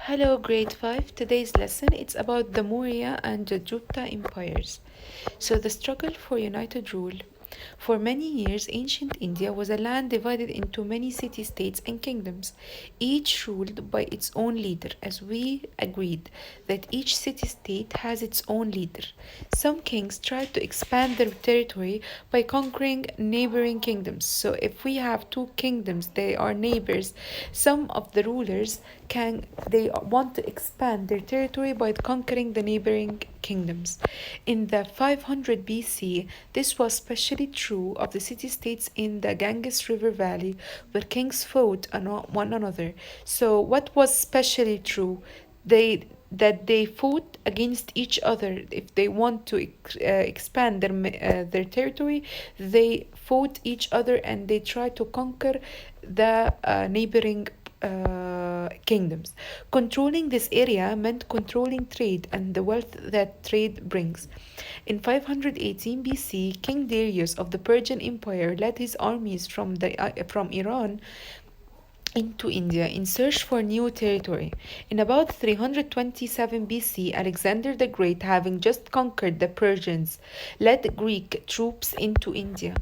Hello, grade 5. Today's lesson it's about the Muarya and the Gupta empires. So the struggle for united rule. For many years, ancient India was a land divided into many city-states and kingdoms, each ruled by its own leader, as we agreed that each city-state has its own leader. Some kings tried to expand their territory by conquering neighboring kingdoms. So if we have two kingdoms, they are neighbors. Some of the rulers they want to expand their territory by conquering the neighboring kingdoms. In the 500 BC, this was especially true of the city-states in the Ganges River Valley, where kings fought one another. So, what was especially true? They fought against each other. If they want to expand their territory, they fought each other and they tried to conquer the neighboring kingdoms. Controlling this area meant controlling trade and the wealth that trade brings. In 518 BC, King Darius of the Persian Empire led his armies from Iran into India in search for new territory. In about 327 BC, Alexander the Great, having just conquered the Persians, led Greek troops into India.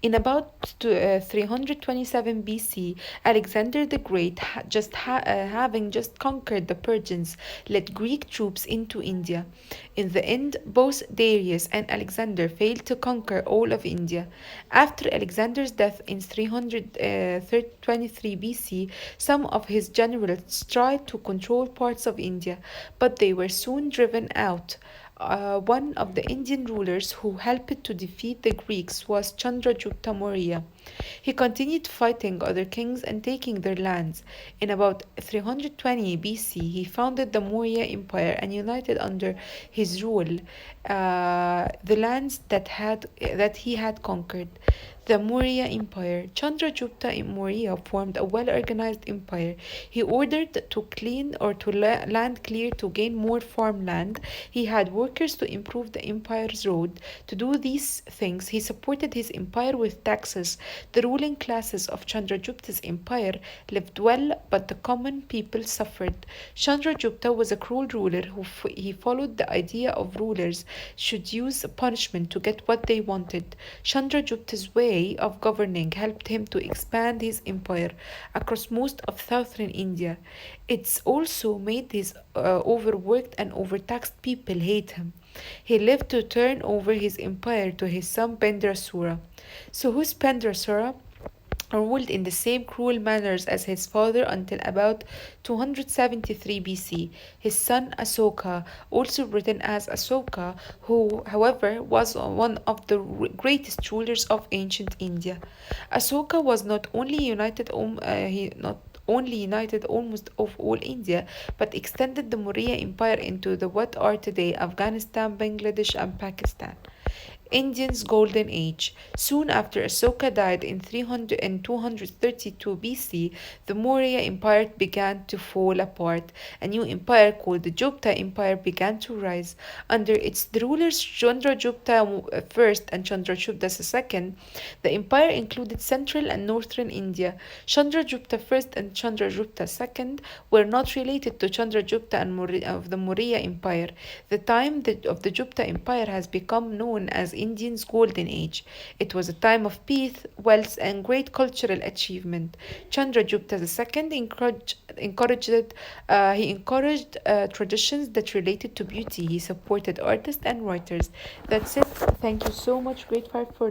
In about 327 BC, Alexander the Great, having just conquered the Persians, led Greek troops into India. In the end, both Darius and Alexander failed to conquer all of India. After Alexander's death in 323 BC, some of his generals tried to control parts of India, but they were soon driven out. One of the Indian rulers who helped to defeat the Greeks was Chandragupta Maurya. He continued fighting other kings and taking their lands. In about 320 BC, he founded the Maurya Empire and united under his rule the lands that he had conquered. The Maurya Empire. Chandragupta Maurya formed a well-organized empire. He ordered to clean or to land clear to gain more farmland. He had workers to improve the empire's road. To do these things, he supported his empire with taxes. The ruling classes of Chandragupta's empire lived well, but the common people suffered. Chandragupta was a cruel ruler he followed the idea of rulers should use punishment to get what they wanted. Chandragupta's way of governing helped him to expand his empire across most of southern India. It's also made his overworked and overtaxed people hate him. He lived to turn over his empire to his son Bendrasura. So who's Bendrasura? Ruled in the same cruel manners as his father until about 273 BC. His son Asoka, also written as Asoka, who, however, was one of the greatest rulers of ancient India. Asoka was not only united almost of all India, but extended the Maurya Empire into the what are today Afghanistan, Bangladesh, and Pakistan. Indians' Golden Age. Soon after Asoka died in 300 and 232 BC, the Maurya Empire began to fall apart. A new empire called the Gupta Empire began to rise. Under its rulers Chandragupta I and Chandragupta II, the empire included central and northern India. Chandragupta I and Chandragupta II were not related to Chandragupta of the Maurya Empire. The time of the Gupta Empire has become known as Indians' Golden Age. It was a time of peace, wealth, and great cultural achievement. Chandragupta II encouraged traditions that related to beauty. He supported artists and writers. That's it. Thank you so much, Grade 5, for